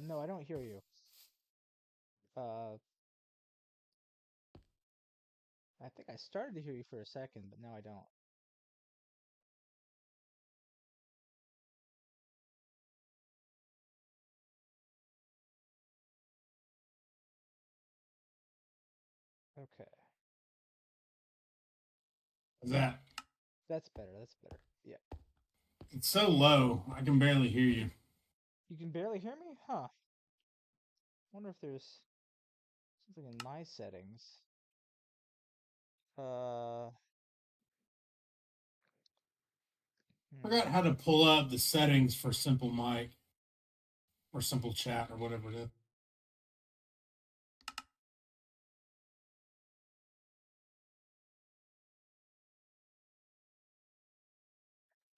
No, I don't hear you. I think I started to hear you for a second, but now I don't. Okay. That That's better. That's better. Yeah. it's so low, I can barely hear you. You can barely hear me? Huh. Wonder if there's something in my settings. Uh, I forgot how to pull up the settings for Simple Mic or Simple Chat or whatever it is.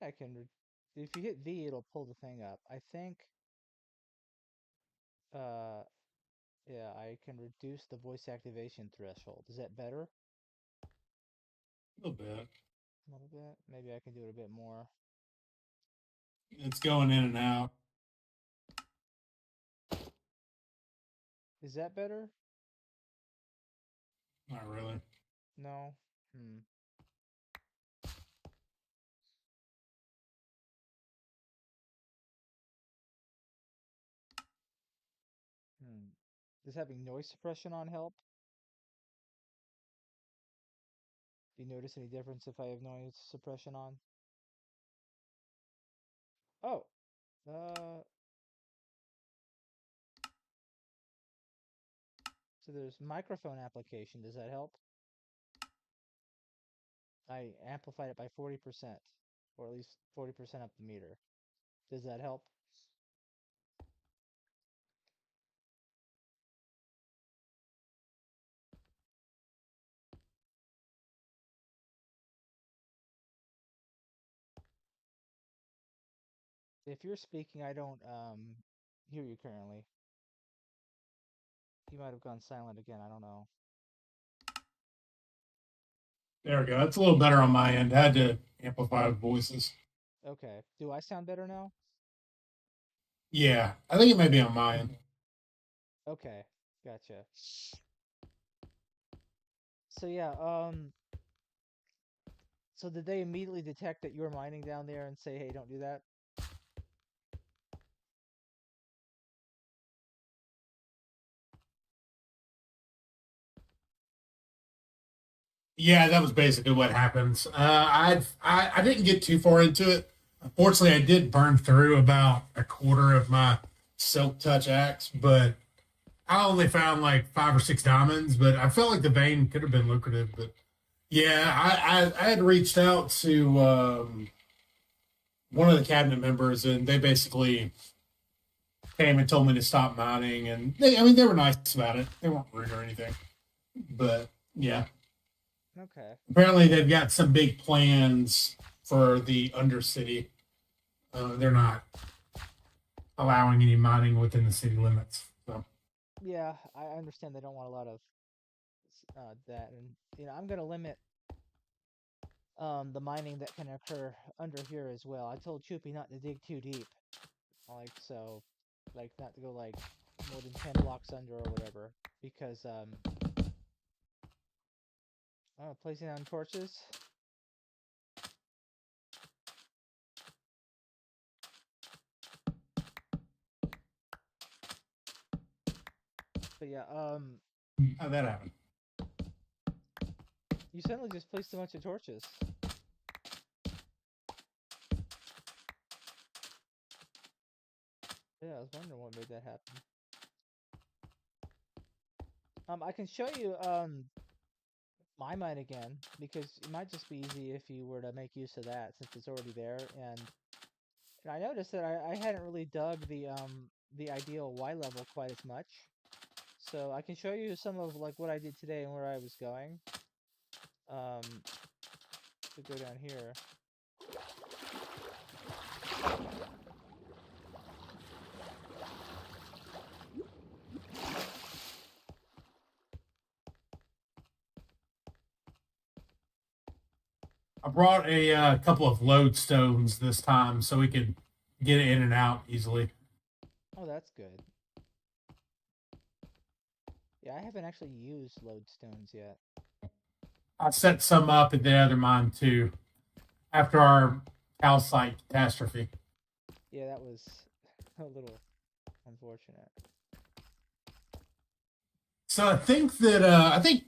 I can. If you hit V, it'll pull the thing up. I think. Uh, yeah, I can reduce the voice activation threshold. Is that better? A little bit. A little bit. Maybe I can do it a bit more. It's going in and out. Is that better? Not really. No. Hmm. Hmm. Does having noise suppression on help? Do you notice any difference if I have noise suppression on? Oh. So there's microphone application. Does that help? I amplified it by 40%, or at least 40% up the meter. Does that help? If you're speaking, I don't hear you currently. You might have gone silent again. I don't know. There we go. That's a little better on my end. I had to amplify voices. Okay. Do I sound better now? Yeah, I think it may be on my end. Okay. Gotcha. So yeah, so did they immediately detect that you were mining down there and say, hey, don't do that? Yeah, that was basically what happens. I didn't get too far into it. Unfortunately, I did burn through about a quarter of my Silk Touch axe, but I only found like 5 or 6 diamonds. But I felt like the vein could have been lucrative. But yeah, I had reached out to one of the cabinet members, and they basically came and told me to stop mining. And they were nice about it. They weren't rude or anything. But yeah. Okay. Apparently, they've got some big plans for the Undercity. They're not allowing any mining within the city limits. So Yeah, I understand they don't want a lot of that, and I'm gonna limit the mining that can occur under here as well. I told Choopy not to dig too deep, like not to go like more than 10 blocks under or whatever, because placing down torches. But yeah, how'd that happen? you suddenly just placed a bunch of torches. Yeah, I was wondering what made that happen. I can show you my mine again, because it might just be easy if you were to make use of that since it's already there. And I noticed that I hadn't really dug the ideal Y level quite as much. So I can show you some of like what I did today and where I was going. To go down here. I brought a couple of lodestones this time so we could get it in and out easily. Oh, that's good. Yeah, I haven't actually used lodestones yet. I set some up at the other mine too after our calcite catastrophe. Yeah, that was a little unfortunate. So I think that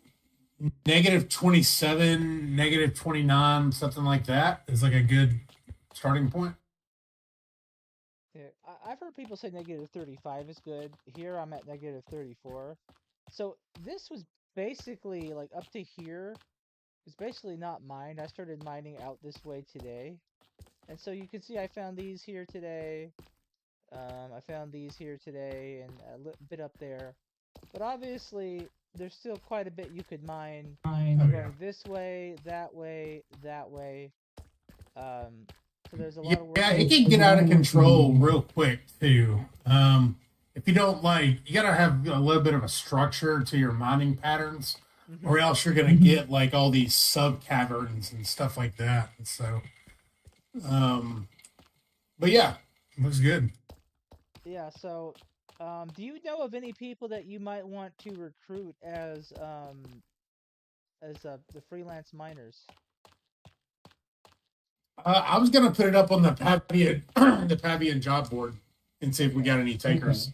negative 27, negative 29, something like that is like a good starting point. Yeah, I've heard people say negative 35 is good. Here I'm at negative 34. So this was basically like up to here. It's basically not mined. I started mining out this way today. And so you can see I found these here today. I found these here today and a bit up there. But obviously, there's still quite a bit you could mine going this way, that way, that way. So there's a lot of work. Yeah, it can get out of control real quick too. If you don't you gotta have a little bit of a structure to your mining patterns, or else you're gonna get like all these sub caverns and stuff like that. And so, but yeah, it looks good. Yeah. So, do you know of any people that you might want to recruit as the freelance miners? I was gonna put it up on the Pavian job board and see if we got any takers.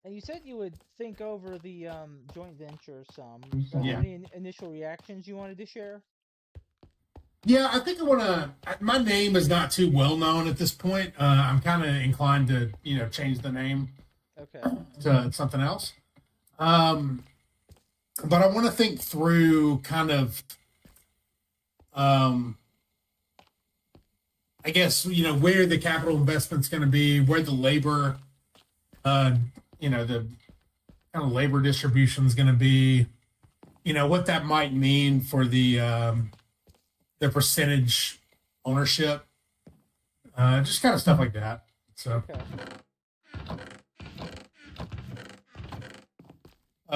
And you said you would think over the joint venture some. Yeah. Any initial reactions you wanted to share? Yeah, I think I want to. My name is not too well known at this point. I'm kind of inclined to, change the name to something else. But I want to think through kind of, I guess, where the capital investment's going to be, where the labor, the kind of labor distribution is going to be, what that might mean for the percentage ownership, just kind of stuff like that. So,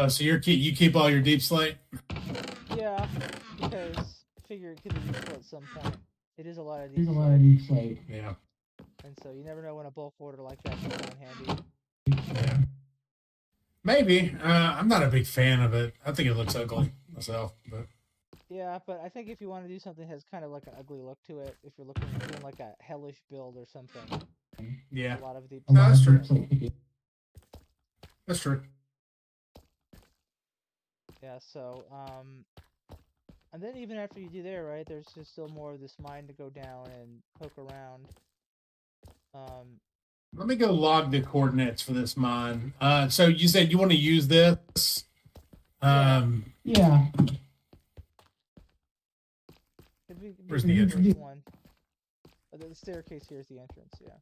so you keep all your deep slate? Yeah, because I figure it could be useful at some point. It is a lot of deep slate. Yeah. And so you never know when a bulk order like that can come in handy. Yeah. Maybe. I'm not a big fan of it. I think it looks ugly myself, but. Yeah, but I think if you want to do something that has kind of like an ugly look to it, if you're doing like a hellish build or something. Yeah. A lot of deep. No, that's true. That's true. Yeah, so, and then even after you do there, right, there's just still more of this mine to go down and poke around. Let me go log the coordinates for this mine. So you said you want to use this? Yeah. Where's the entrance? One. The staircase here is the entrance, yeah.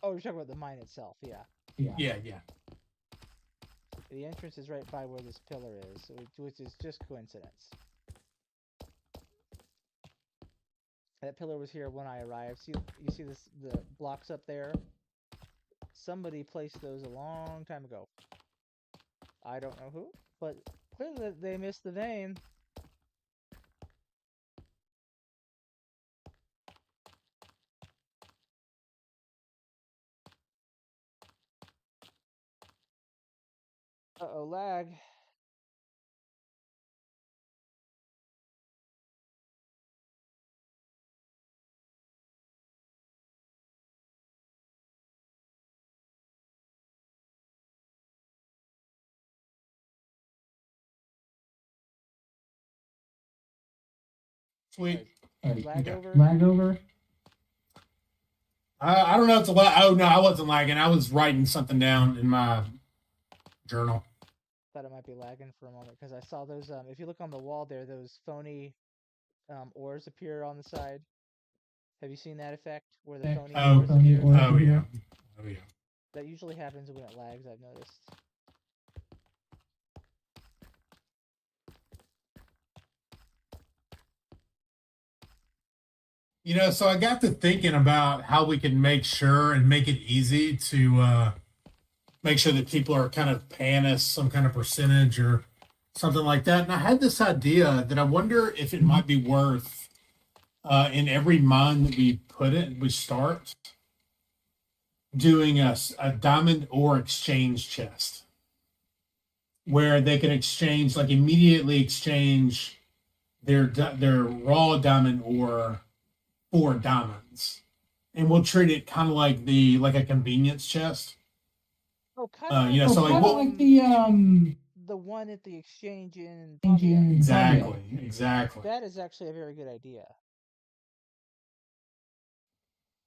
Oh, you're talking about the mine itself, yeah. Yeah. The entrance is right by where this pillar is, which is just coincidence. That pillar was here when I arrived. You see the blocks up there? Somebody placed those a long time ago. I don't know who, but clearly they missed the vein. Uh-oh, lag. Sweet. Lag over? Lag over? I don't know if it's a lag. Oh, no, I wasn't lagging. I was writing something down in my journal. Thought it might be lagging for a moment because I saw those. If you look on the wall there, those phony ores appear on the side. Have you seen that effect where the phony ores appear? Oh yeah. That usually happens when it lags, I've noticed. So I got to thinking about how we can make sure and make it easy to make sure that people are kind of paying us some kind of percentage or something like that. And I had this idea that I wonder if it might be worth in every mine that we start, doing a diamond ore exchange chest where they can exchange, like immediately exchange their raw diamond ore for diamonds, and we'll treat it kind of like a convenience chest. Oh, kind of like So like the one at the exchange in Pavia. exactly. That is actually a very good idea.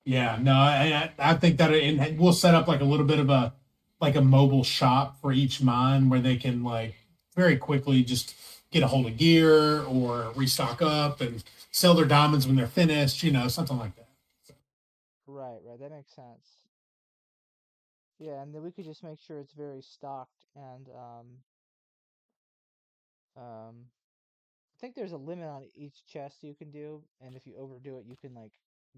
Yeah, no, I think that and we'll set up like a little bit of a mobile shop for each mine where they can like very quickly just get a hold of gear or restock up and sell their diamonds when they're finished, something like that. Right, that makes sense. Yeah, and then we could just make sure it's very stocked and I think there's a limit on each chest you can do, and if you overdo it, you can like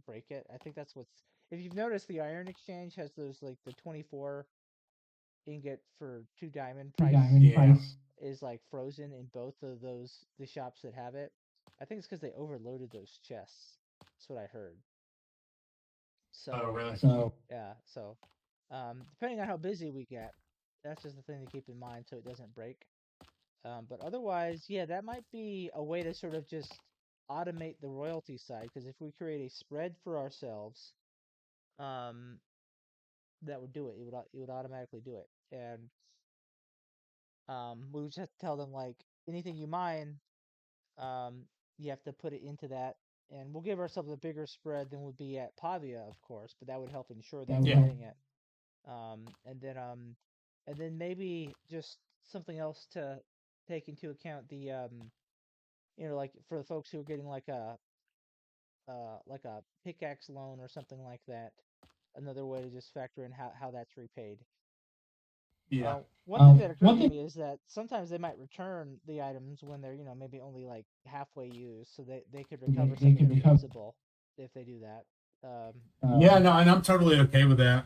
break it. I think that's what's. If you've noticed, the Iron Exchange has those like the 24 ingot for 2 diamond price is like frozen in both of those the shops that have it. I think it's because they overloaded those chests. That's what I heard. Oh, So really? yeah, so depending on how busy we get, that's just the thing to keep in mind so it doesn't break. But otherwise, yeah, that might be a way to sort of just automate the royalty side, because if we create a spread for ourselves, um, that would do it. It would automatically do it, and we would just have to tell them like anything you mine, um, you have to put it into that, and we'll give ourselves a bigger spread than would be at Pavia, of course, but that would help ensure that we're getting it. Um, and then um, and then maybe just something else to take into account like for the folks who are getting like a pickaxe loan or something like that. Another way to just factor in how that's repaid. Yeah. One thing that occurred to me is that sometimes they might return the items when they're maybe only like halfway used, so they could recover some of the principal if they do that. Yeah, no, and I'm totally okay with that.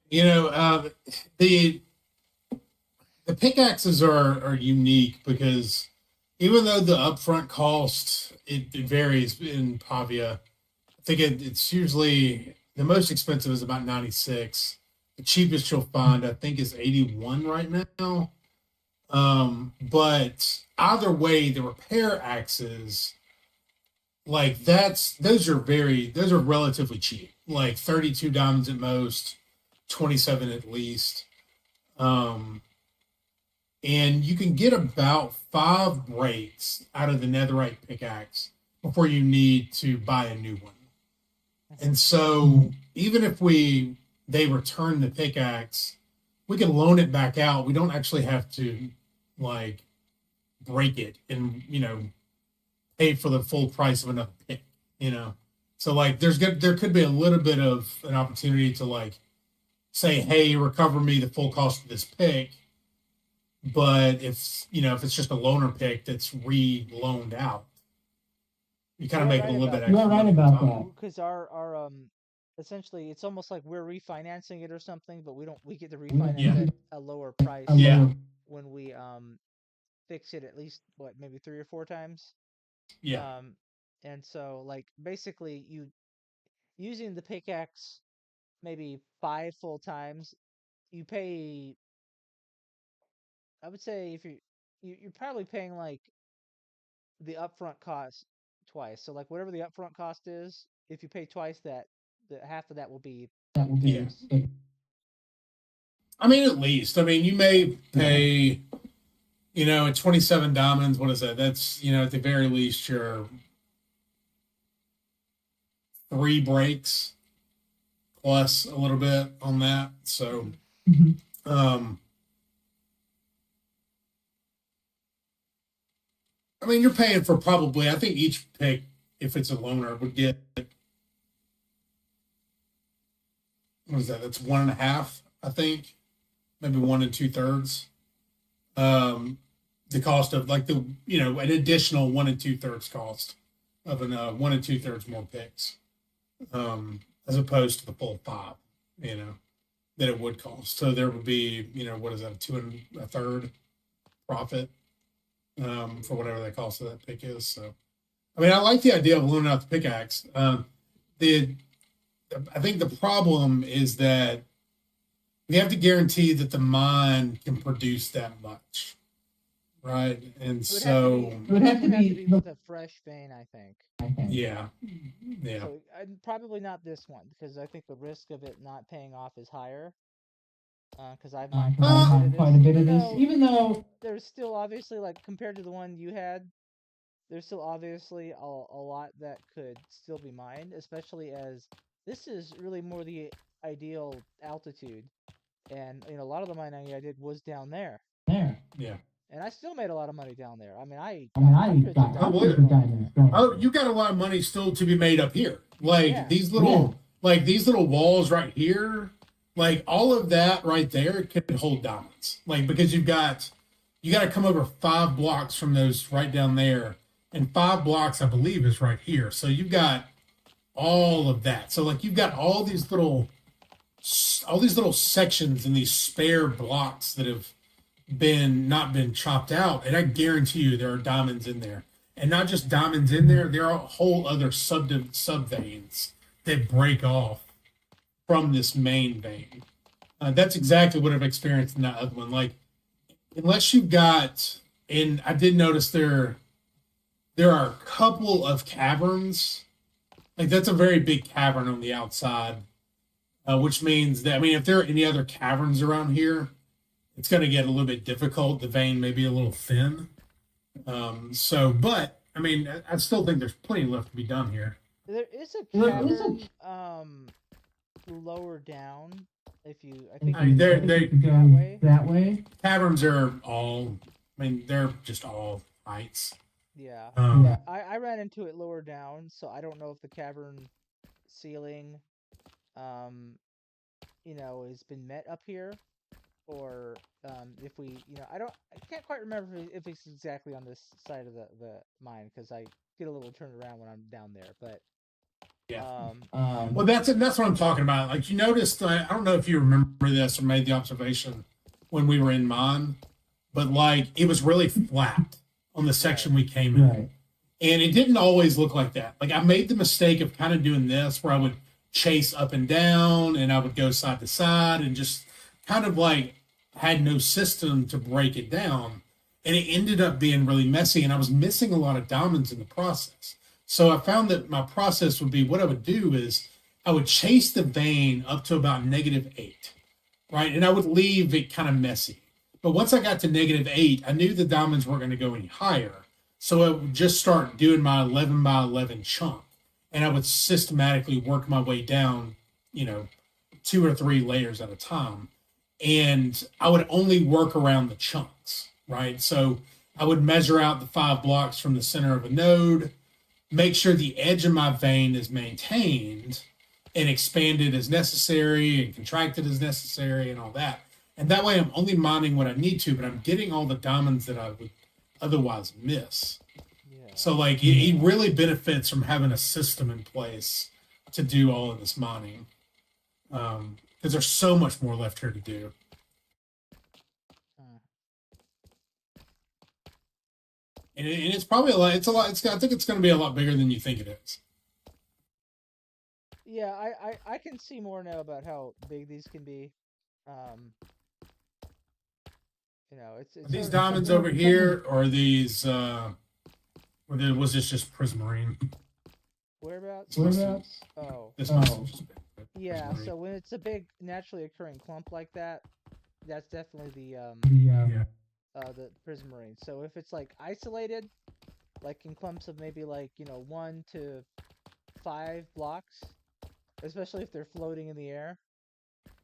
You know, the the pickaxes are unique because even though the upfront cost it varies in Pavia, I think it's usually the most expensive is about 96. The cheapest you'll find, I think, is 81 right now. But either way, the repair axes, like those are relatively cheap, like 32 diamonds at most, 27 at least. Um, and you can get about 5 breaks out of the netherite pickaxe before you need to buy a new one. And so even if they return the pickaxe, we can loan it back out. We don't actually have to like break it and pay for the full price of another pick. So like there could be a little bit of an opportunity to like say, hey, recover me the full cost of this pick. But if it's just a loaner pick that's re-loaned out, you kind of make a little bit extra. You are right about that. Because our essentially it's almost like we're refinancing it or something, but we get to refinance at a lower price when we fix it at least maybe 3 or 4 times. Yeah. And so like basically you using the pickaxe maybe 5 full times, you pay. I would say if you're probably paying like the upfront cost twice. So like whatever the upfront cost is, if you pay twice that, the half of that will be repairs. I mean, at least. I mean, you may pay, at 27 diamonds, what is that? That's, at the very least, your 3 breaks plus a little bit on that. So, I mean, you're paying for probably, I think each pick, if it's a loaner, would get, what is that? That's 1.5, I think. Maybe 1 2/3. The cost of like an additional 1 2/3 cost of an 1 2/3 more picks, as opposed to the full 5, that it would cost. So there would be, what is that, 2 1/3 profit, for whatever the cost of that pick is. So, I mean, I like the idea of loaning out the pickaxe. The I think the problem is that we have to guarantee that the mine can produce that much, right? And it would have to be with a fresh vein, I think. Yeah. So probably not this one, because I think the risk of it not paying off is higher. Because I've mined quite a bit of this, even though there's still obviously, like, compared to the one you had, there's still obviously a lot that could still be mined, especially as this is really more the ideal altitude. And, a lot of the mining I did was down there. Yeah. And I still made a lot of money down there. I mean, I got hundreds of diamonds. Oh, you got a lot of money still to be made up here. Like these little walls right here, like all of that right there can hold diamonds. Like because you got to come over 5 blocks from those right down there, and 5 blocks I believe is right here. So you've got all of that. So like you've got all these little sections and these spare blocks that have not been chopped out, and I guarantee you there are diamonds in there, and not just diamonds in there. There are whole other sub veins that break off from this main vein. That's exactly what I've experienced in that other one. Like, unless you've got, and I did notice there are a couple of caverns. Like that's a very big cavern on the outside, which means that, I mean, if there are any other caverns around here, it's going to get a little bit difficult. The vein may be a little thin. But I mean, I still think there's plenty left to be done here. There is a cavern lower down. I think that way. Caverns are all, I mean, they're just all heights. Yeah. I ran into it lower down, so I don't know if the cavern ceiling, has been met up here. Or if we, I can't quite remember if it's exactly on this side of the mine, because I get a little turned around when I'm down there. But yeah, well, that's what I'm talking about. Like you noticed, I don't know if you remember this or made the observation when we were in mine, but like it was really flat on the section we came in, and it didn't always look like that. Like I made the mistake of kind of doing this, where I would chase up and down, and I would go side to side, and just kind of like had no system to break it down, and it ended up being really messy, and I was missing a lot of diamonds in the process. So I found that my process would be, what I would do is I would chase the vein up to about -8, right? And I would leave it kind of messy. But once I got to -8, I knew the diamonds weren't going to go any higher. So I would just start doing my 11 by 11 chunk, and I would systematically work my way down, 2 or 3 layers at a time. And I would only work around the chunks, right? So I would measure out the 5 blocks from the center of a node, make sure the edge of my vein is maintained and expanded as necessary and contracted as necessary and all that. And that way I'm only mining what I need to, but I'm getting all the diamonds that I would otherwise miss. Yeah. So like it really benefits from having a system in place to do all of this mining. Because there's so much more left here to do. And it's probably a lot. I think it's going to be a lot bigger than you think it is. Yeah, I can see more now about how big these can be. It's these diamonds over here, or these, or was this just prismarine? Whereabouts? Oh. This must have just been. Yeah, so when it's a big naturally occurring clump like that, that's definitely the prismarine. So if it's like isolated, like in clumps of maybe like 1 to 5 blocks, especially if they're floating in the air.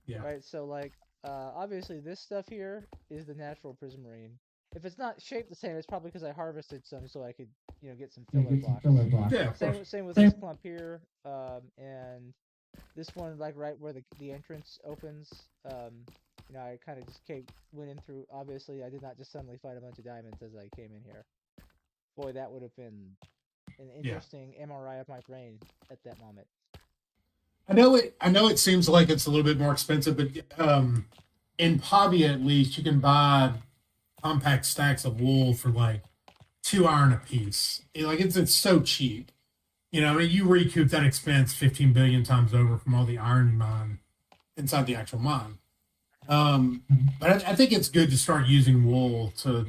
Yeah. Right. So like obviously this stuff here is the natural prismarine. If it's not shaped the same, it's probably because I harvested some so I could get some filler blocks. Yeah. Same with this clump here, and this one, like right where the entrance opens, I kind of just went in through. Obviously, I did not just suddenly find a bunch of diamonds as I came in here. Boy, that would have been an interesting MRI of my brain at that moment. I know it seems like it's a little bit more expensive, but in Pavia at least you can buy compact stacks of wool for like 2 iron a piece. It's so cheap. I mean, you recoup that expense 15 billion times over from all the iron you mine inside the actual mine. But I think it's good to start using wool to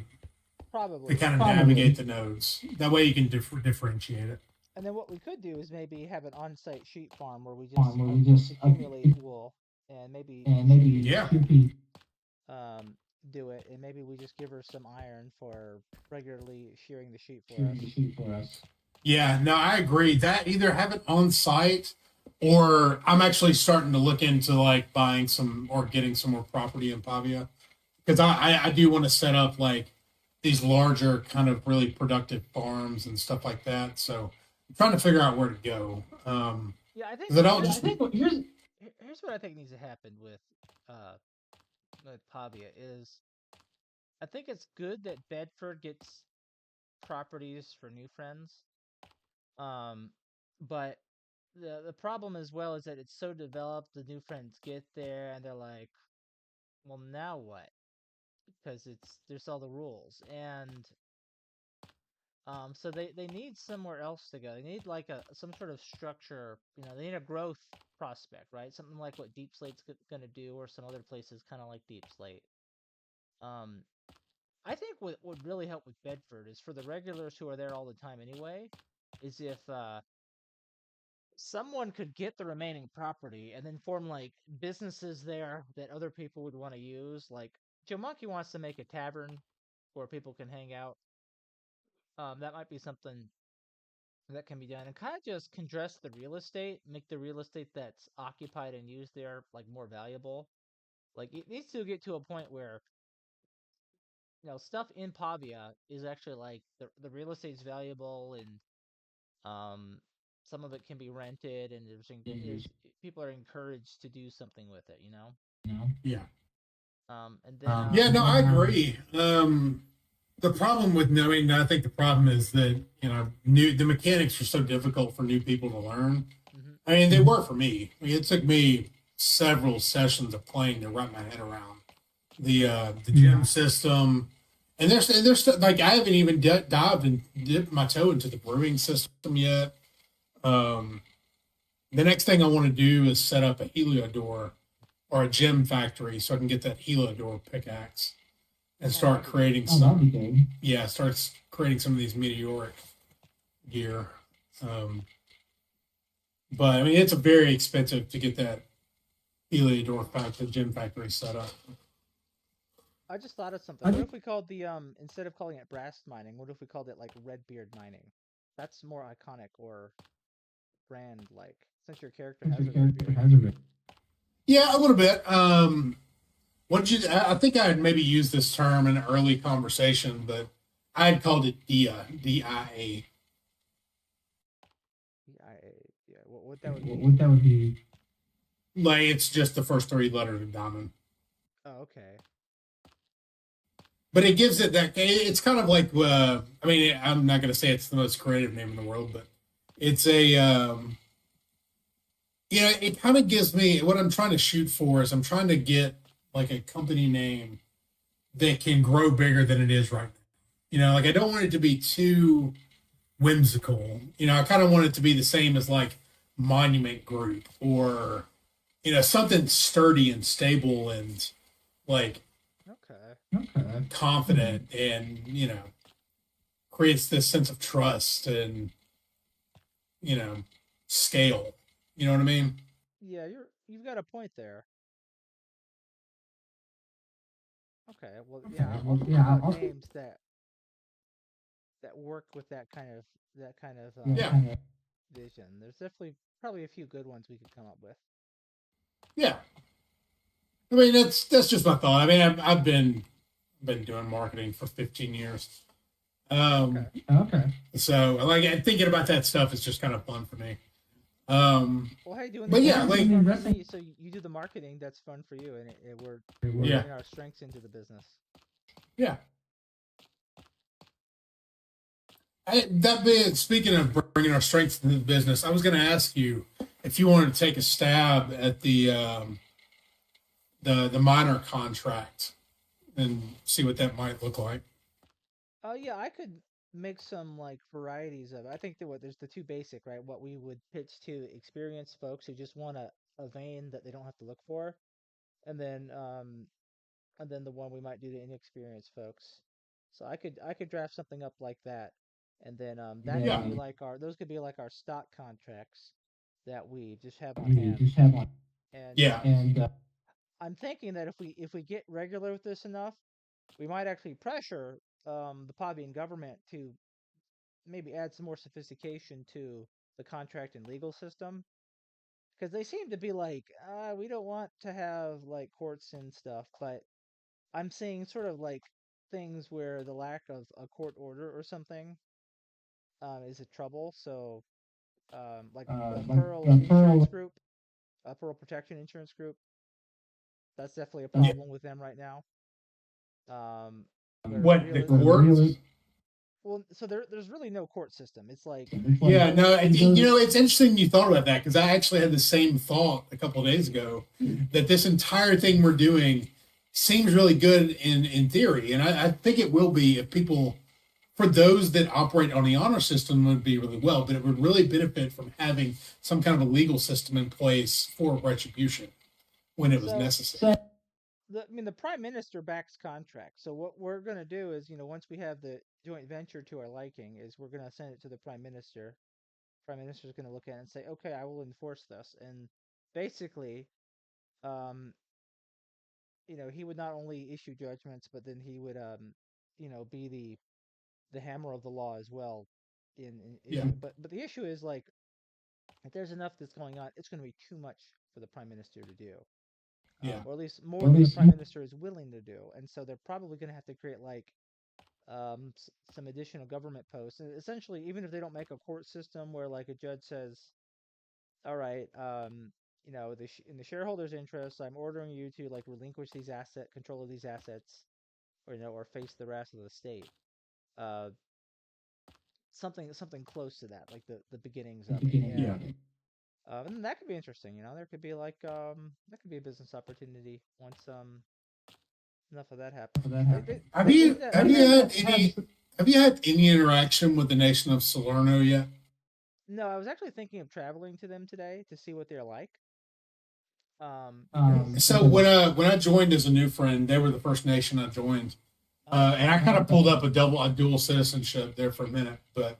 Probably, kind of yeah. navigate the nodes. That way you can differentiate it. And then what we could do is maybe have an on-site sheep farm where we just accumulate wool, and maybe Chippy Yeah. um, do it, and maybe we just give her some iron for regularly shearing the sheep for us. Yeah, no, I agree. That either have it on site or I'm actually starting to look into like buying some or getting some more property in Pavia because I do want to set up like these larger kind of really productive farms and stuff like that. So I'm trying to figure out where to go. Yeah, I think 'Cause I don't just here's what I think needs to happen uh with Pavia is I think it's good that Bedford gets properties for new friends. Um, but the problem as well is that it's so developed. The new friends get there and they're like, well, now what? Because there's all the rules, and so they need somewhere else to go. They need like some sort of structure. They need a growth prospect, right? Something like what Deep Slate's gonna do, or some other places kind of like Deep Slate. Um, I think what would really help with Bedford is for the regulars who are there all the time anyway, is if someone could get the remaining property and then form like businesses there that other people would want to use. Like Joe Monkey wants to make a tavern where people can hang out. That might be something that can be done, and kind of just congest the real estate, make the real estate that's occupied and used there like more valuable. Like it needs to get to a point where stuff in Pavia is actually like the real estate's valuable, and some of it can be rented, and there's people are encouraged to do something with it. yeah. And then Yeah, no, I agree. The problem with knowing, I think the problem is that the mechanics are so difficult for new people to learn. mhm. I mean, they were for me. I mean, it took me several sessions of playing to wrap my head around the gym system. And there's like I haven't even dived and dipped my toe into the brewing system yet. Um, the next thing I want to do is set up a heliodor or a gem factory so I can get that heliodor pickaxe and start creating some. Yeah, starts creating some of these meteoric gear. Um, but I mean, it's a very expensive to get that heliodor factory, gem factory set up. I just thought of something. What if we called the instead of calling it brass mining, what if we called it like Redbeard mining? That's more iconic or brand like, since your character has a red beard. Yeah, a little bit. What did you? I think I had maybe used this term in an early conversation, but I had called it DIA, DIA. Yeah, what that would be? Like it's just the first three letters of diamond. Oh, okay. But it gives it that. It's kind of like. I mean, I'm not going to say it's the most creative name in the world, but it's a. It kind of gives me what I'm trying to shoot for is I'm trying to get like a company name that can grow bigger than it is right now. Like I don't want it to be too whimsical. I kind of want it to be the same as like Monument Group or something sturdy and stable and like confident and creates this sense of trust and scale. You know what I mean? Yeah, you've got a point there. Okay, well, yeah, I'll think about names that work with that kind of Yeah. vision. There's definitely probably a few good ones we could come up with. Yeah. I mean, that's just my thought. I mean, I've been doing marketing for 15 years. Okay. So like thinking about that stuff is just kind of fun for me. Well, hey, doing But this yeah, like so you do the marketing. That's fun for you, and we're yeah, bringing our strengths into the business. yeah. That being speaking of bringing our strengths into the business, I was going to ask you if you wanted to take a stab at the minor contract and see what that might look like. Oh yeah, I could. make some like varieties of it. I think that what there's the two basic, right? What we would pitch to experienced folks who just want a vein that they don't have to look for, and then the one we might do to inexperienced folks. So I could draft something up like that, and then that could Yeah. be like our those could be like our stock contracts that we just have on We hand. just have one. And Yeah. I'm thinking that if we get regular with this enough, we might actually pressure the Pavian government to maybe add some more sophistication to the contract and legal system, because they seem to be like, we don't want to have like courts and stuff, but I'm seeing sort of like things where the lack of a court order or something is a trouble. So, like Like Pearl Insurance Pearl. Group, Pearl Protection Insurance Group, that's definitely a Yeah. problem with them right now. Um, where What the real courts? Really? well, so there's really no court system. It's like Yeah, no, those. it's interesting you thought about that because I actually had the same thought a couple of days ago that this entire thing we're doing seems really good in theory, and I think it will be if people, for those that operate on the honor system, would be really well, but it would really benefit from having some kind of a legal system in place for retribution when it was So necessary. the prime minister backs contracts. So what we're going to do is, once we have the joint venture to our liking, is we're going to send it to the prime minister. Prime minister is going to look at it and say, okay, I will enforce this. And basically, um, he would not only issue judgments, but then he would, be the hammer of the law as well in Yeah, issue. But the issue is like, if there's enough that's going on, it's going to be too much for the prime minister to do, yeah, or at least Or more at than the least prime minister is willing to do. And so they're probably going to have to create like some additional government posts. And essentially, even if they don't make a court system where like a judge says, all right, in the shareholders' interest, I'm ordering you to like relinquish control of these assets, or or face the rest of the state. Uh, something close to that, like the beginnings of it, yeah. and that could be interesting. There could be like that could be a business opportunity once enough of that happens. Have They seem you to. have you had any have you had any interaction with the nation of Salerno yet? No, I was actually thinking of traveling to them today to see what they're like. Because So when I joined as a new friend, they were the first nation I joined, and I kind of pulled up a dual citizenship there for a minute, but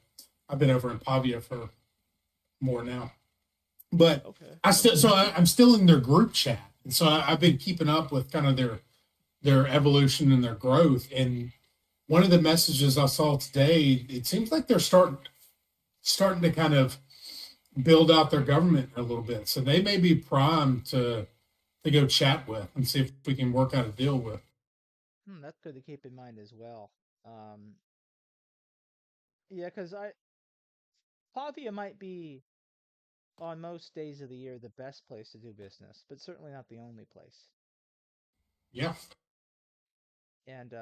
I've been over in Pavia for more now. But okay, I'm still in their group chat, and so I've been keeping up with kind of their evolution and their growth. And one of the messages I saw today, it seems like they're starting to kind of build out their government a little bit, so they may be primed to go chat with and see if we can work out a deal with. that's good to keep in mind as well. Um, yeah, because I Pavia might be on most days of the year the best place to do business, but certainly not the only place. Yeah, And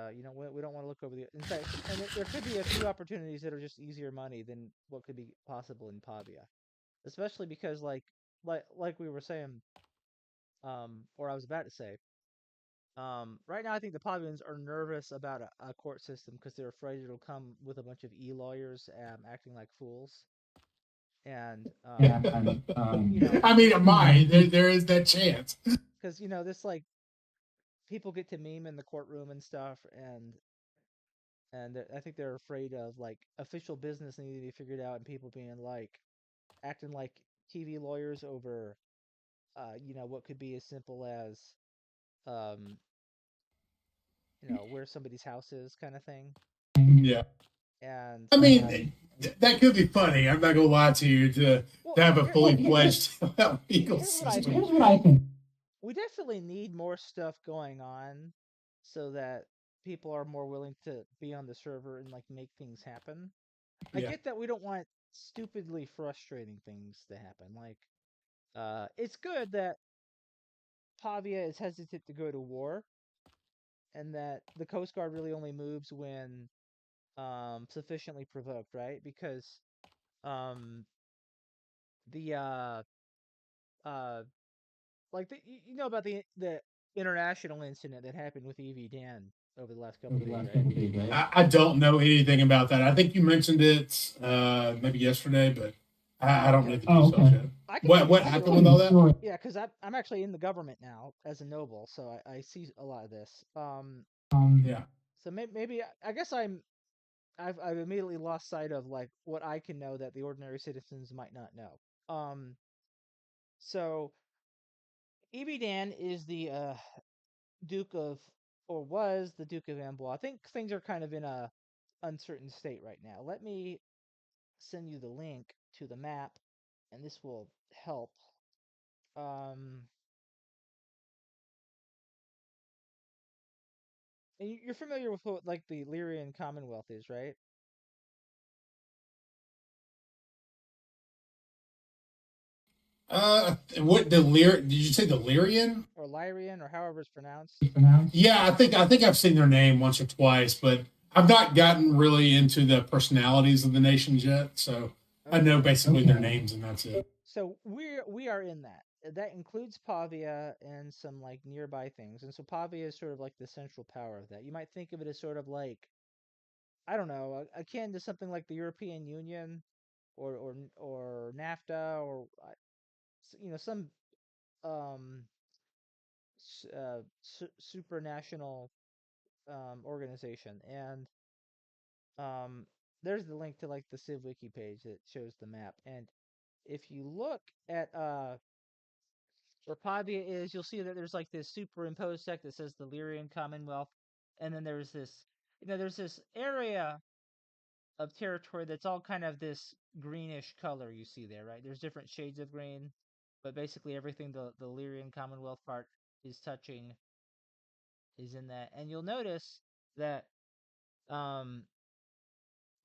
we don't want to look over the. In fact, and there could be a few opportunities that are just easier money than what could be possible in Pavia, especially because like we were saying, or I was about to say, right now I think the Pavians are nervous about a court system because they're afraid it'll come with a bunch of lawyers acting like fools, and I mean, it might. There is that chance. because this like people get to meme in the courtroom and stuff, and I think they're afraid of like official business needing to be figured out and people being like acting like TV lawyers over, what could be as simple as, um, where somebody's house is kind of thing. Yeah, And I mean, that could be funny. I'm not gonna lie to you well, to have a here, fully fledged legal here's what I system. think. Here's what I think. We definitely need more stuff going on so that people are more willing to be on the server and like make things happen. I Yeah, get that we don't want stupidly frustrating things to happen. Like, it's good that Pavia is hesitant to go to war, and that the Coast Guard really only moves when sufficiently provoked, right? Because um the uh like you know about the international incident that happened with EV Dan. over the last couple days, right? I don't know anything about that. I think you mentioned it maybe yesterday, but Oh, I don't know okay. the details yet. I can tell you the What happened with story. all that? Yeah, because I'm actually in the government now as a noble, so I see a lot of this. Yeah. So maybe I guess I've immediately lost sight of like what I can know that the ordinary citizens might not know. So Evidan is the Duke of, or was the Duke of Amboise. I think things are kind of in a uncertain state right now. Let me send you the link to the map, and this will help. Um, and you're familiar with what like the Lyrian Commonwealth is, right? What Did you say Delirian? Or Lyrian, or however it's pronounced. Yeah, I think I've seen their name once or twice, but I've not gotten really into the personalities of the nations yet. So I know Okay. basically their names, and that's it. So we are in that. That includes Pavia and some like nearby things. And so Pavia is sort of like the central power of that. You might think of it as sort of like, I don't know, akin to something like the European Union or NAFTA, or some um supranational organization. And um there's the link to like the CivWiki page that shows the map. And if you look at where Pavia is, you'll see that there's like this superimposed sect that says the Lyrian Commonwealth, and then there's this area of territory that's all kind of this greenish color you see there, right? There's different shades of green, but basically everything the Lyrian Commonwealth part is touching is in that. And you'll notice that um,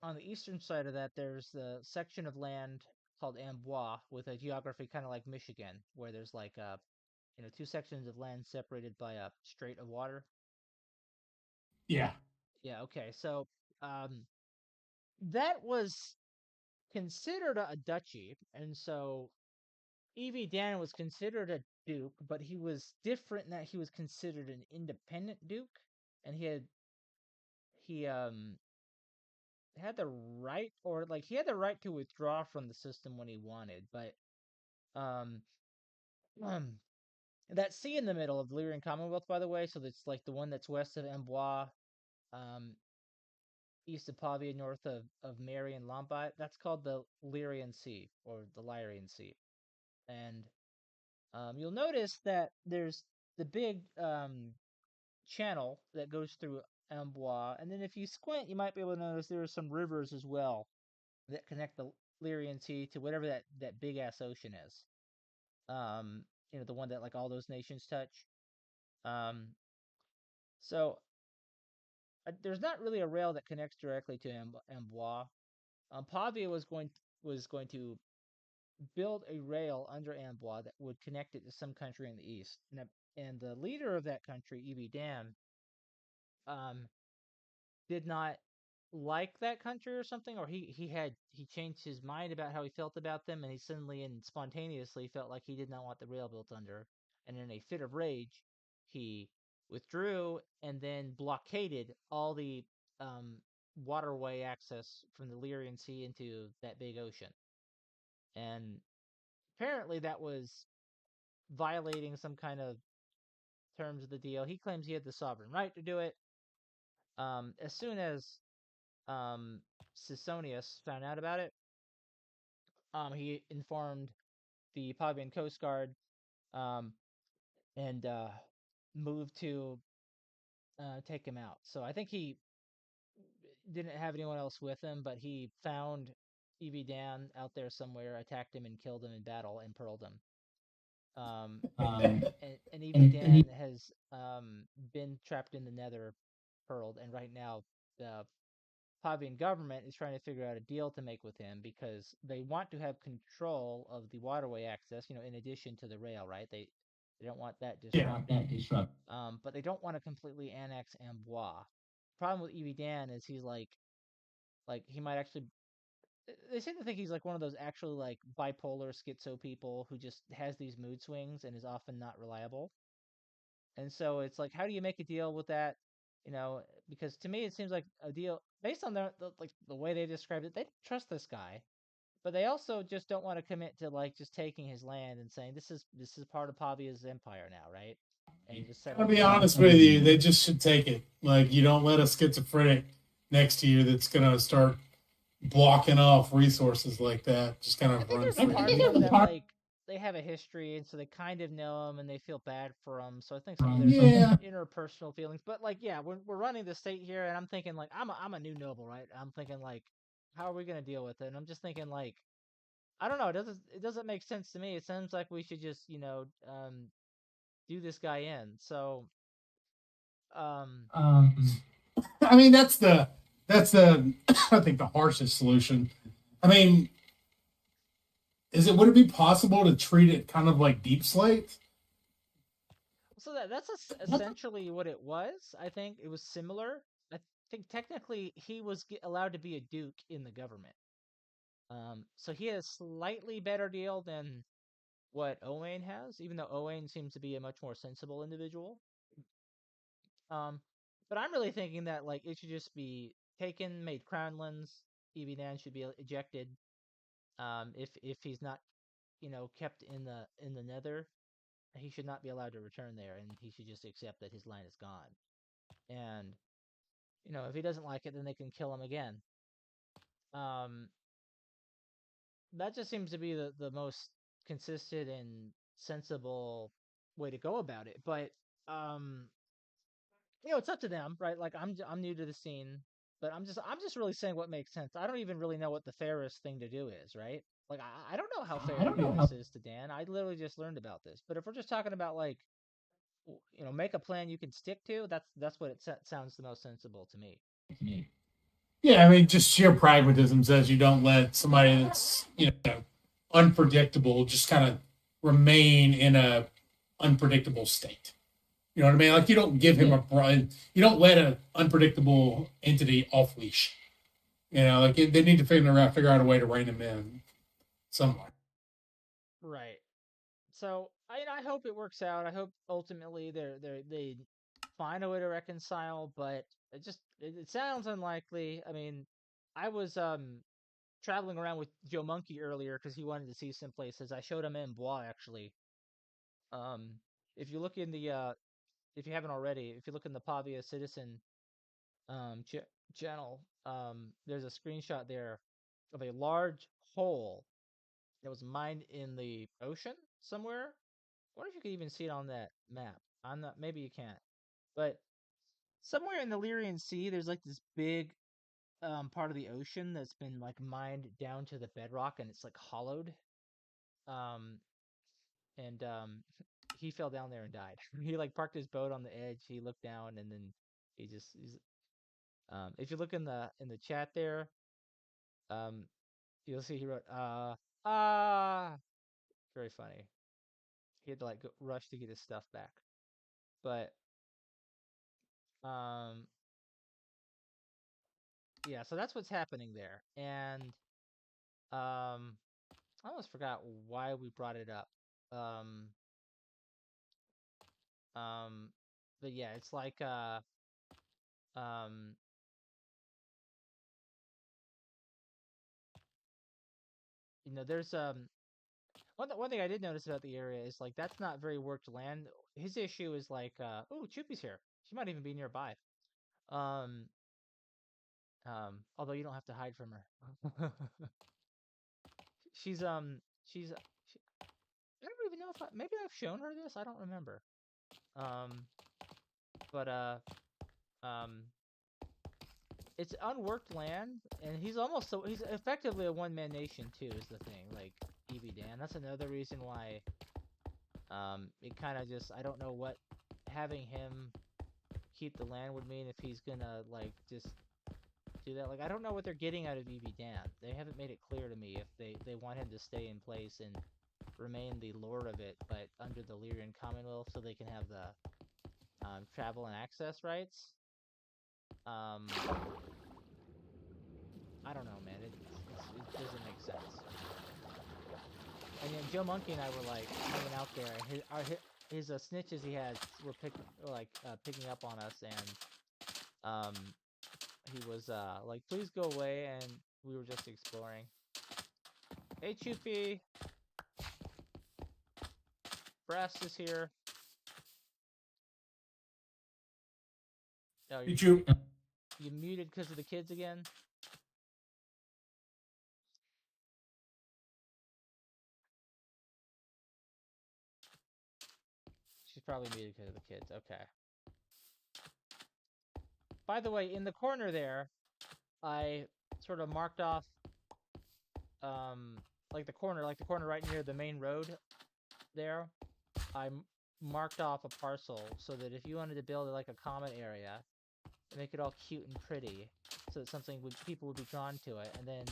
on the eastern side of that, there's the section of land called Amboise with a geography kind of like Michigan, where there's like two sections of land separated by a strait of water. Yeah. Yeah, okay. So um, that was considered a duchy, and so Evie Dan was considered a duke, but he was different in that he was considered an independent duke, and he had the right, or like he had the right to withdraw from the system when he wanted, but um um that sea in the middle of the Lyrian Commonwealth, by the way, so that's like the one that's west of Amboise, um east of Pavia, north of Mary and Lombard, that's called the Lyrian Sea, or the Lyrian Sea. And you'll notice that there's the big channel that goes through Amboise, and then if you squint, you might be able to notice there are some rivers as well that connect the Lyrian Sea to whatever that big ass ocean is. Um, the one that like all those nations touch. Um, so there's not really a rail that connects directly to Amboise. Pavia was going to build a rail under Amboise that would connect it to some country in the east. And the leader of that country, Evie Dan, um, did not like that country or something, or he changed his mind about how he felt about them, and he suddenly and spontaneously felt like he did not want the rail built under. And in a fit of rage, he withdrew and then blockaded all the um, waterway access from the Lyrian Sea into that big ocean. And apparently, that was violating some kind of terms of the deal. He claims he had the sovereign right to do it. As soon as um, Sisonius found out about it, he informed the Pavian Coast Guard, um, and moved to take him out. So I think he didn't have anyone else with him, but he found Evie Dan out there somewhere, attacked him, and killed him in battle, and pearled him. Um, and Evie Dan has been trapped in the Nether, pearled, and right now the Pavian government is trying to figure out a deal to make with him because they want to have control of the waterway access, in addition to the rail, right? They don't want that disrupted. But they don't want to completely annex Amboise. Problem with Evie Dan is he's like he might actually. They seem to think he's like one of those actually like bipolar schizo people who just has these mood swings and is often not reliable. And so it's like, how do you make a deal with that? because to me it seems like a deal based on the way they described it. They trust this guy, but they also just don't want to commit to like just taking his land and saying this is part of Pavia's empire now, right? And just I'll settling be down. honest with you, they just should take it. Like, you don't let a schizophrenic next to you that's gonna start blocking off resources like that. Just kind I of think run there's a free. part of them that like they have a history, and so they kind of know him, and they feel bad for him. So I think there's some Yeah. interpersonal feelings. But like, yeah, we're running the state here, and I'm thinking like I'm a new noble, right? I'm thinking like, how are we gonna deal with it? And I'm just thinking like, I don't know. It doesn't make sense to me. It seems like we should just do this guy in. So um Um, I mean, that's the I think the harshest solution. I mean, would it be possible to treat it kind of like deep slate? so that's essentially what it was. I think it was similar. I think technically he was allowed to be a duke in the government. So he had a slightly better deal than what Owain has, even though Owain seems to be a much more sensible individual. Um, but I'm really thinking that like it should just be taken, made crownlands. Evidan should be ejected. If he's not, kept in the Nether, he should not be allowed to return there, and he should just accept that his line is gone. And if he doesn't like it, then they can kill him again. Um, that just seems to be the most consistent and sensible way to go about it. But um, it's up to them, right? Like I'm new to the scene, but I'm just really saying what makes sense. I don't even really know what the fairest thing to do is, right? Like I don't know how fair to do this is to Dan. I literally just learned about this. But if we're just talking about like make a plan you can stick to, that's what it sounds the most sensible to me. Yeah, I mean, just sheer pragmatism says you don't let somebody that's unpredictable just kind of remain in a unpredictable state. You know what I mean? Like, you don't give him you don't let an unpredictable entity off leash. Like, they need to figure out a way to rein him in somewhere. Right. So I hope it works out. I hope ultimately they find a way to reconcile, but it sounds unlikely. I mean, I was traveling around with Joe Monkey earlier because he wanted to see some places. I showed him in Bois actually. Um, if you look in the if you haven't already, if you look in the Pavia Citizen channel, there's a screenshot there of a large hole that was mined in the ocean somewhere. I wonder if you could even see it on that map. I'm not. Maybe you can't. But somewhere in the Lyrian Sea, there's like this big part of the ocean that's been like mined down to the bedrock, and it's like hollowed. Um, and he fell down there and died. He like parked his boat on the edge. He looked down, and then he's. If you look in the chat there, um, you'll see he wrote ah, very funny. He had to like rush to get his stuff back, but um, yeah. So that's what's happening there, and I almost forgot why we brought it up. Um, um, but yeah, it's like um, there's one thing I did notice about the area is like that's not very worked land. His issue is like oh, Chupi's here. She might even be nearby. Um, although you don't have to hide from her. she's she's she, I don't even know if maybe I've shown her this. I don't remember. Um, but um, it's unworked land, and he's effectively a one-man nation too. Is the thing like Evie Dan? That's another reason why it kind of just I don't know what having him keep the land would mean if he's gonna like just do that. Like I don't know what they're getting out of Evie Dan. They haven't made it clear to me if they want him to stay in place and remain the lord of it, but under the Lyrian Commonwealth, so they can have the travel and access rights. Um, I don't know, man. It doesn't make sense. And then Joe Monkey and I were like hanging out there, and his snitches he had were picking up on us, and Um, he was like, please go away, and we were just exploring. Hey, Choopy. Brass is here. Oh, Did you? you muted because of the kids again? She's probably muted because of the kids. Okay. By the way, in the corner there, I sort of marked off, like the corner right near the main road there. I marked off a parcel so that if you wanted to build like a common area, make it all cute and pretty, so that people would be drawn to it, and then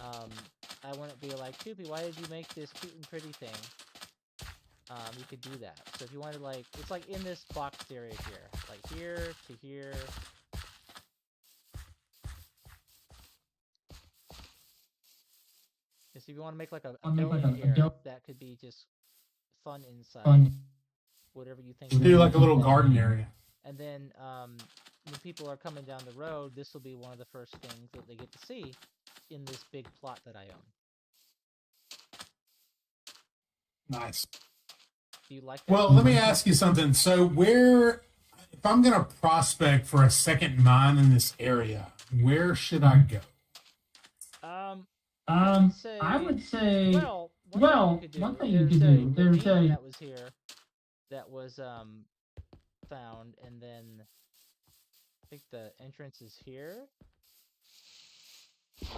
I wouldn't be like, Choopy, why did you make this cute and pretty thing? You could do that. So if you wanted, like, it's like in this boxed area here, like here to here. So if you want to make like a building here, that could be just fun inside. Whatever you think. Do like a little garden area. And then when people are coming down the road, this will be one of the first things that they get to see in this big plot that I own. Nice. Do you like that? Well, let me ask you something. So if I'm going to prospect for a second mine in this area, where should I go? I would say. Well, one thing you could do. There's a that was here, that was found, and then I think the entrance is here. Yeah.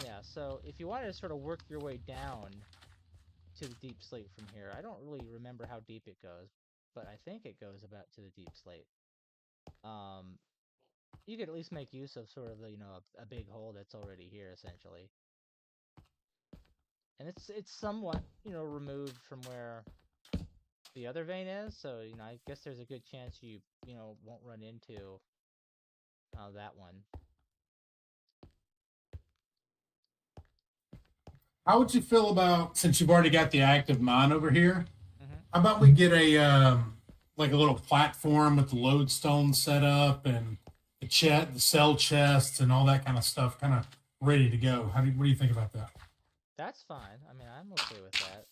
Yeah. So if you wanted to sort of work your way down to the deep slate from here, I don't really remember how deep it goes, but I think it goes about to the deep slate. You could at least make use of sort of the, a big hole that's already here, essentially. And it's somewhat, removed from where the other vein is, so, I guess there's a good chance you won't run into that one. How would you feel about, since you've already got the active mine over here, how about we get a like a little platform with the lodestone set up and the cell chests and all that kind of stuff, kind of ready to go? What do you think about that? That's fine. I mean, I'm okay with that.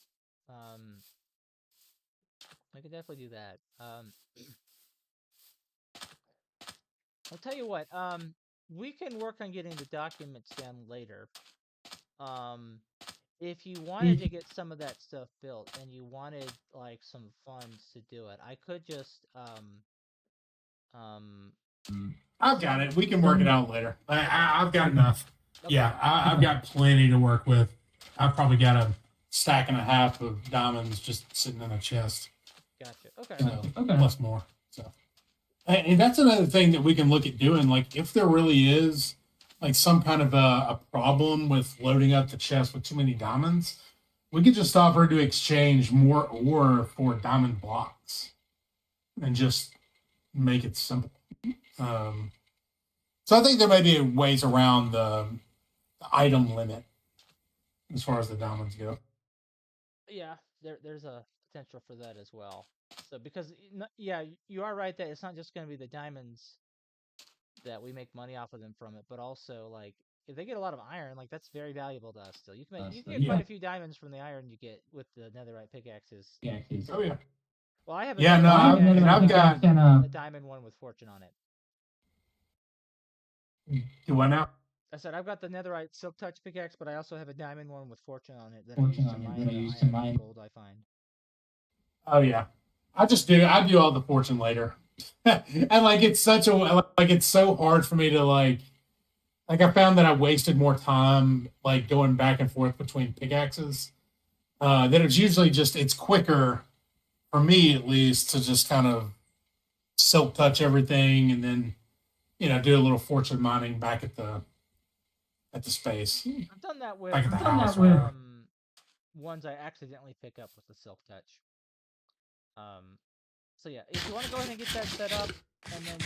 I could definitely do that. I'll tell you what. We can work on getting the documents done later. If you wanted to get some of that stuff built and you wanted like some funds to do it, I could just I've got it. We can work it out later. I've got enough. Okay. Yeah, I've got plenty to work with. I've probably got a stack and a half of diamonds just sitting in a chest. Gotcha. Okay. So, plus more. So, and that's another thing that we can look at doing. Like, if there really is like some kind of a problem with loading up the chest with too many diamonds, we could just offer to exchange more ore for diamond blocks and just make it simple. So I think there may be ways around the item limit as far as the diamonds go. Yeah, there's a potential for that as well. So because yeah, you are right that it's not just going to be the diamonds that we make money off of them from it, but also like if they get a lot of iron, like that's very valuable to us still. You can get quite a few diamonds from the iron you get with the netherite pickaxes. Yeah. Oh yeah. Well, I have I've got a diamond one with fortune on it. Do what now? I said I've got the netherite silk touch pickaxe, but I also have a diamond one with fortune on it that I use to mine the gold I find. Oh yeah, I do all the fortune later, and like it's so hard for me to like I found that I wasted more time like going back and forth between pickaxes. That it's quicker for me at least to just kind of silk touch everything and then do a little fortune mining back at the space. I've done that with ones I accidentally pick up with the silk touch. So yeah, if you want to go ahead and get that set up, and then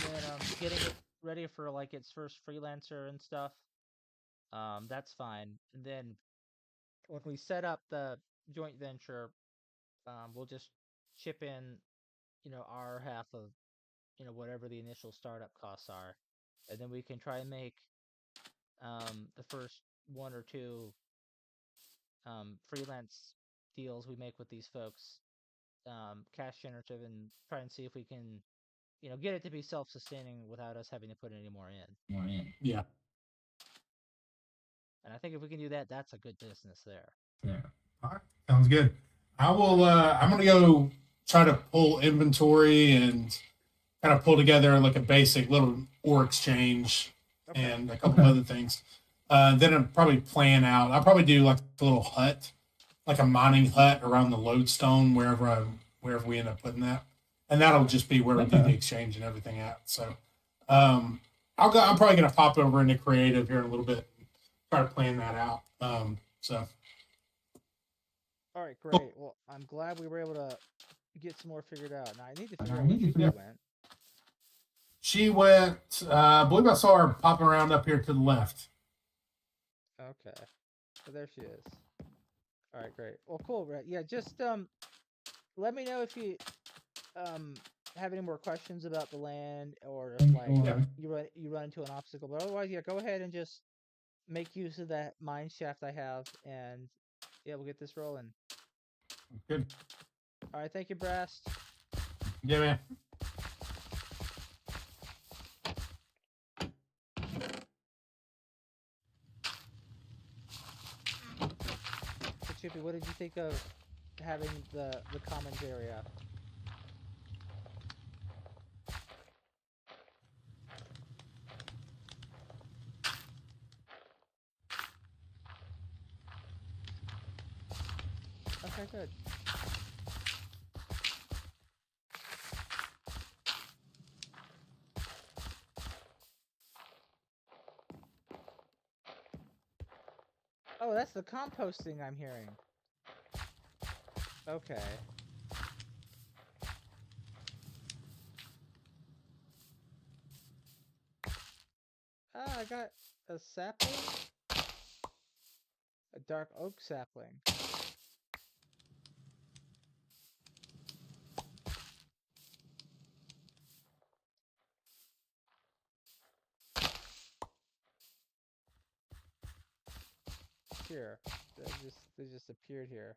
getting it ready for like its first freelancer and stuff, that's fine. And then when we set up the joint venture, we'll just chip in, our half of, whatever the initial startup costs are, and then we can try and make the first one or two freelance deals we make with these folks cash generative, and try and see if we can, get it to be self-sustaining without us having to put any more in. Yeah. And I think if we can do that, that's a good business there. Yeah. All right. Sounds good. I will. I'm gonna go try to pull inventory and kind of pull together like a basic little ore exchange and a couple other things. Then I'll probably plan out. I'll probably do like a little hut, like a mining hut around the lodestone wherever we end up putting that, and that'll just be where we do the exchange and everything at. So, I'll go. I'm probably gonna pop over into creative here in a little bit, and try to plan that out. So. All right, great. Well, I'm glad we were able to get some more figured out. Now I need to figure out where Judy went. She went. I believe I saw her popping around up here to the left. Okay, so there she is. All right, great. Well, cool, Brett. Yeah, just let me know if you have any more questions about the land, or if like you run into an obstacle. But otherwise, yeah, go ahead and just make use of that mine shaft I have, and yeah, we'll get this rolling. Good. All right, thank you, Brast. Yeah, man. So, Chippy, what did you think of having the commons area? Okay, good. Oh, that's the composting I'm hearing. Okay. Ah, I got a sapling. A dark oak sapling. Here. They just appeared here.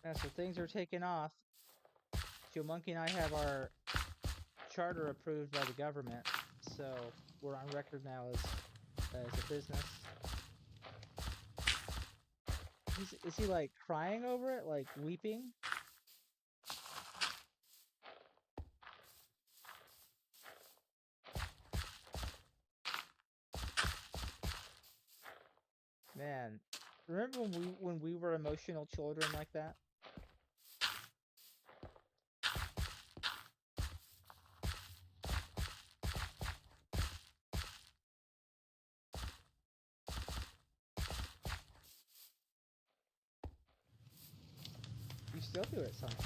Yeah, so things are taking off. Joe Monkey and I have our charter approved by the government, so we're on record now as a business. Is he like crying over it, like weeping? Man, remember when we were emotional children like that? You still do it sometimes.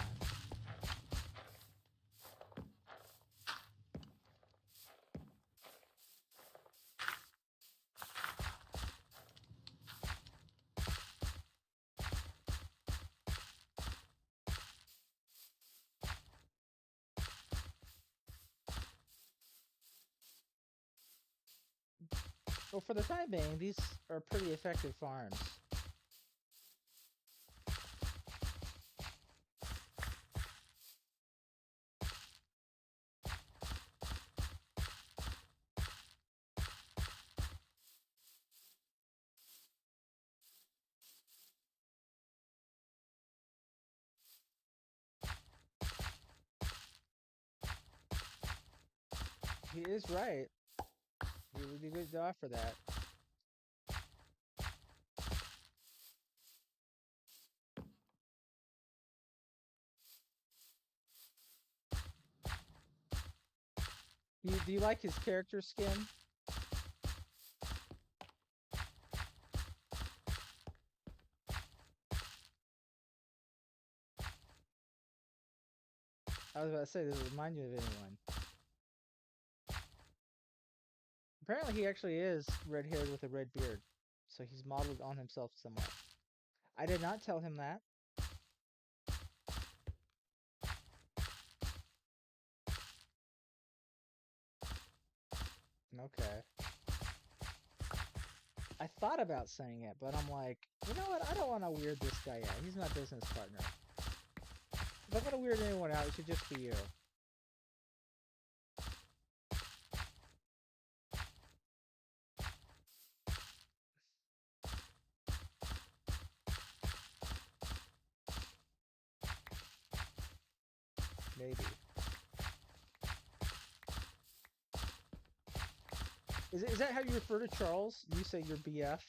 Well, for the time being, these are pretty effective farms. He is right. He would be good to offer that. Do you like his character skin? I was about to say, does it remind you of anyone? Apparently he actually is red-haired with a red beard, so he's modeled on himself somewhat. I did not tell him that. Okay. I thought about saying it, but I'm like, you know what? I don't want to weird this guy out. He's my business partner. If I'm going to weird anyone out, it should just be you. Maybe. Is that how you refer to Charles? You say you're BF?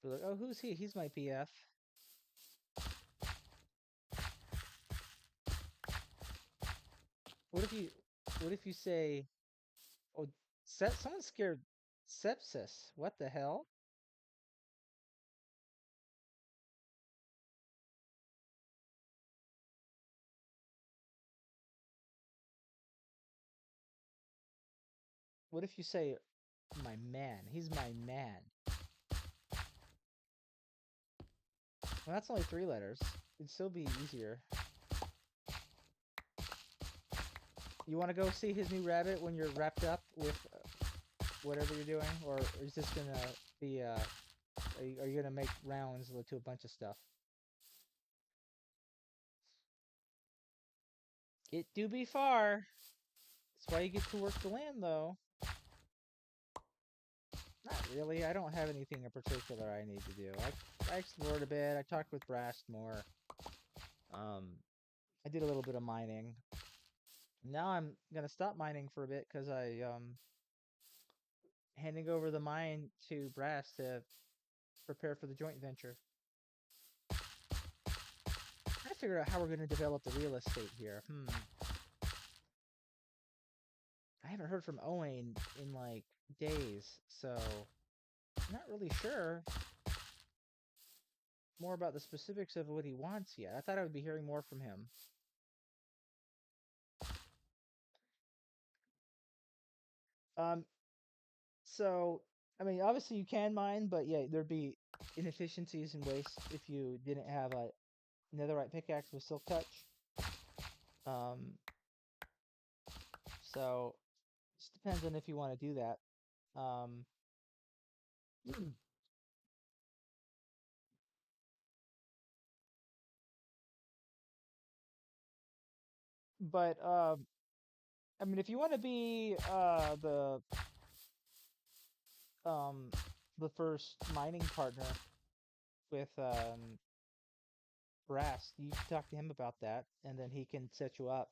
You're like, oh, who's he? He's my BF. What if you say, oh, someone scared sepsis. What the hell? What if you say, my man? He's my man. Well, that's only 3 letters. It'd still be easier. You want to go see his new rabbit when you're wrapped up with whatever you're doing? Or is this going to be, are you going to make rounds to a bunch of stuff? It do be far. That's why you get to work the land, though. Not really. I don't have anything in particular I need to do. I explored a bit. I talked with Brast more. I did a little bit of mining. Now I'm gonna stop mining for a bit because I handing over the mine to Brast to prepare for the joint venture. Trying to figure out how we're gonna develop the real estate here. I haven't heard from Owain in like days, so I'm not really sure more about the specifics of what he wants yet. I thought I would be hearing more from him. So, I mean, obviously you can mine, but yeah, there'd be inefficiencies and waste if you didn't have a netherite pickaxe with silk touch. So, it just depends on if you want to do that. But, I mean, if you want to be the first mining partner with Brast, you can talk to him about that, and then he can set you up.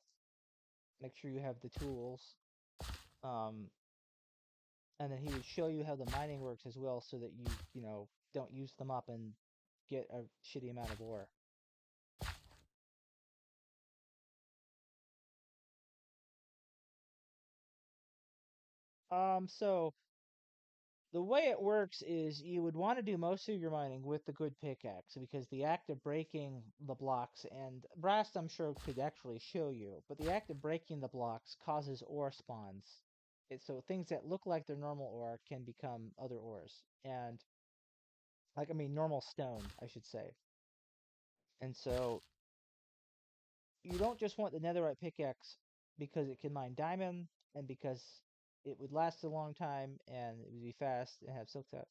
Make sure you have the tools. And then he would show you how the mining works as well, so that you know, don't use them up and get a shitty amount of ore. So the way it works is you would want to do most of your mining with the good pickaxe, because the act of breaking the blocks, and Brast I'm sure could actually show you, but the act of breaking the blocks causes ore spawns. So things that look like they're normal ore can become other ores, and like, I mean, normal stone, I should say. And so you don't just want the netherite pickaxe because it can mine diamond and because it would last a long time and it would be fast and have silk touch.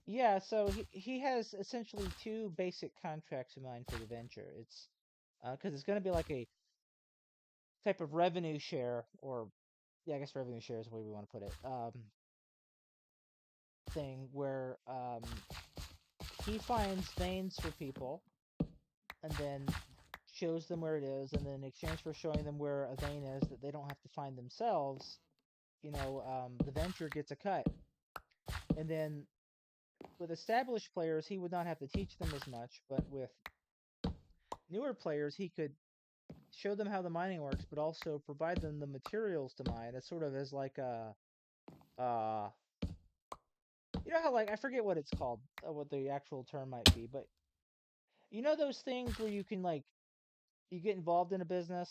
Yeah, so he has essentially 2 basic contracts in mind for the venture. It's because it's going to be like a type of revenue share, or yeah, I guess revenue share is the way we want to put it. Thing where he finds veins for people and then shows them where it is, and then in exchange for showing them where a vein is that they don't have to find themselves, you know, the venture gets a cut. And then with established players, he would not have to teach them as much, but with newer players, he could show them how the mining works, but also provide them the materials to mine. It's sort of as like a, uh, you know how like I forget what it's called, what the actual term might be, but you know those things where you can like you get involved in a business,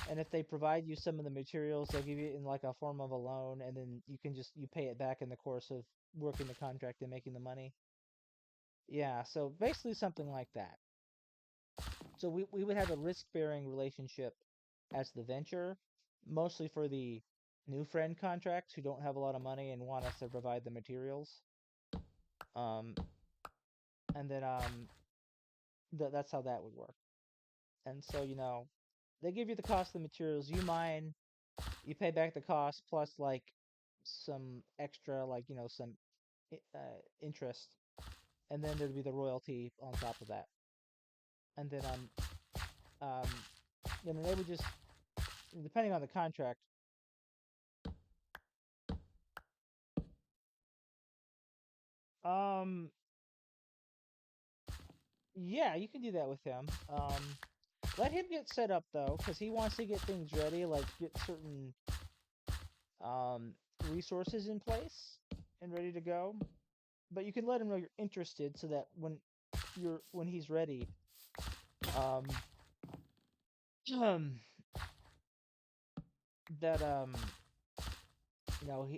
and if they provide you some of the materials, they'll give you it in like a form of a loan, and then you can just you pay it back in the course of working the contract and making the money. Yeah, so basically something like that. So we would have a risk-bearing relationship as the venture, mostly for the new friend contracts who don't have a lot of money and want us to provide the materials. Um, and then that's how that would work. And so, they give you the cost of the materials, you mine, you pay back the cost plus like some extra, like, some interest, and then there'd be the royalty on top of that. And then um, they would just, depending on the contract. Um, yeah, you can do that with him. Let him get set up though, because he wants to get things ready, like get certain um resources in place and ready to go. But you can let him know you're interested, so that when he's ready, um, um that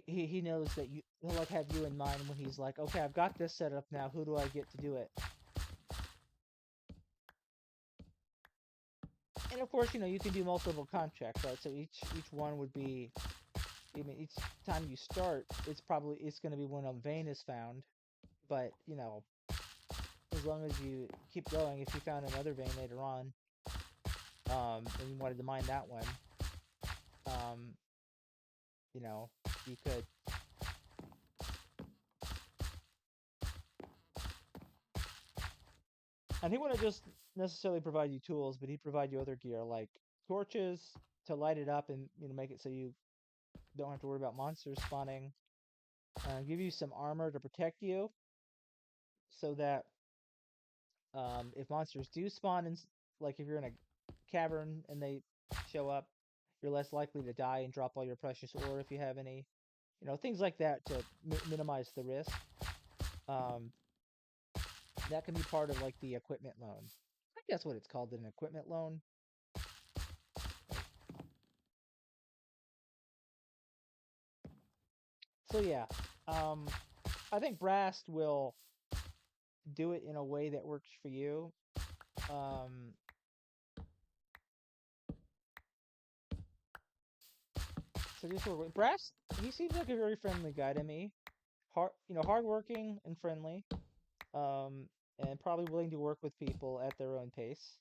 he knows that he'll like have you in mind when he's like, okay, I've got this set up now. Who do I get to do it? And of course, you can do multiple contracts, right? So each one would be, I mean, each time you start, it's going to be when a vein is found. But as long as you keep going, if you found another vein later on, and you wanted to mine that one, um, you could. And he wouldn't just necessarily provide you tools, but he'd provide you other gear like torches to light it up and make it so you don't have to worry about monsters spawning. Give you some armor to protect you, so that if monsters do spawn, like if you're in a cavern and they show up, you're less likely to die and drop all your precious ore if you have any. Things like that to minimize the risk. Um, that can be part of like the equipment loan. I think that's what it's called, an equipment loan. So yeah, I think Brast will do it in a way that works for you. So just work with Brast. He seems like a very friendly guy to me. Hardworking and friendly. And probably willing to work with people at their own pace.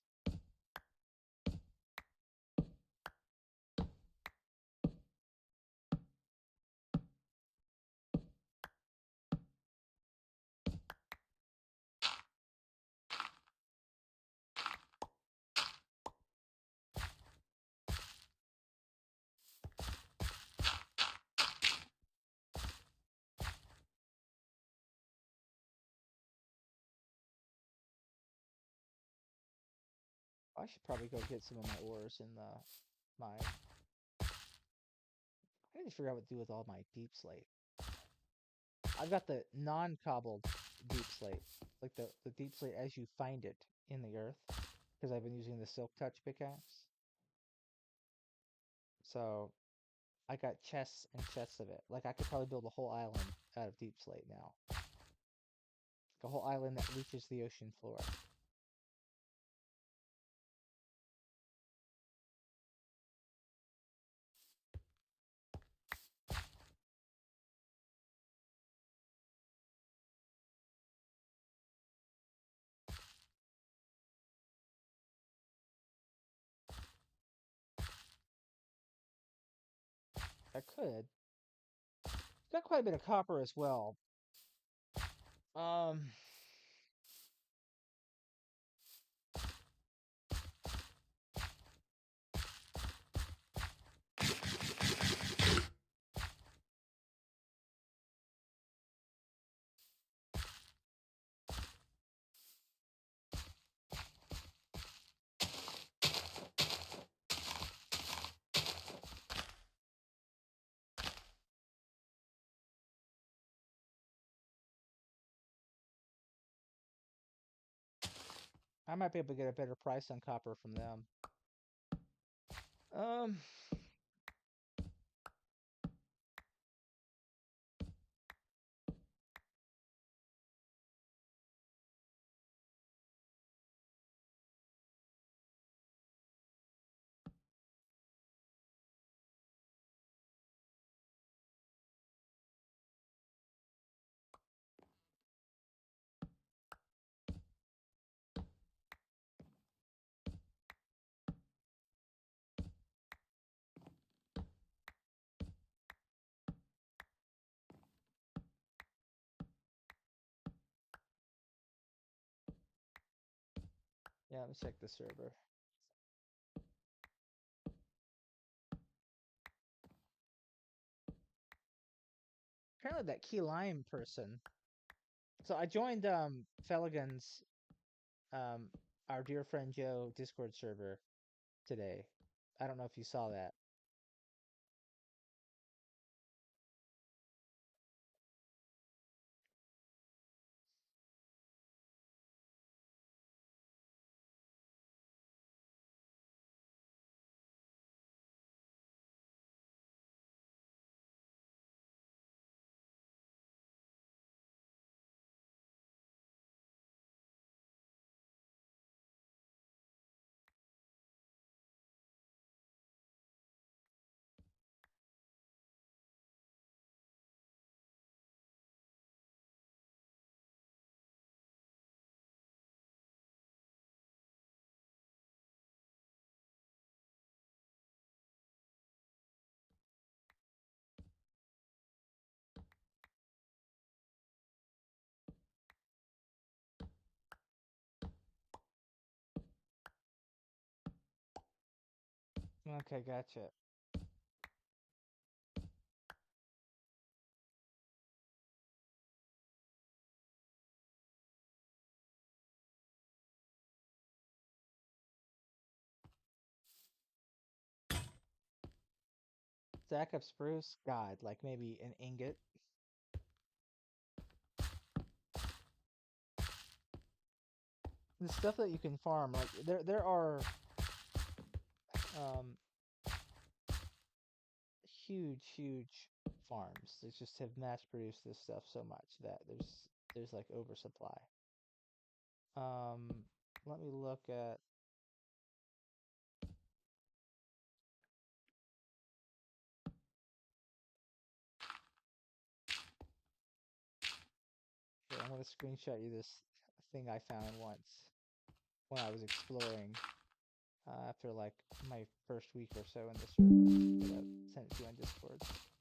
I should probably go get some of my ores in the mine. I need to figure out what to do with all my deep slate. I've got the non-cobbled deep slate, like the deep slate as you find it in the earth, because I've been using the Silk Touch pickaxe. So I got chests and chests of it. Like I could probably build a whole island out of deep slate now. Like a whole island that reaches the ocean floor. I could. Got quite a bit of copper as well. Um, I might be able to get a better price on copper from them. Um, yeah, let me check the server. Apparently that key lime person. So I joined Felligan's our dear friend Joe Discord server today. I don't know if you saw that. Okay, gotcha. Stack of spruce, God, like maybe an ingot. The stuff that you can farm, like there are um huge farms that just have mass produced this stuff so much that there's like oversupply. Um, let me look at. Here, I'm gonna screenshot you this thing I found once when I was exploring after like my first week or so in the server. I'm gonna send it to you on Discord.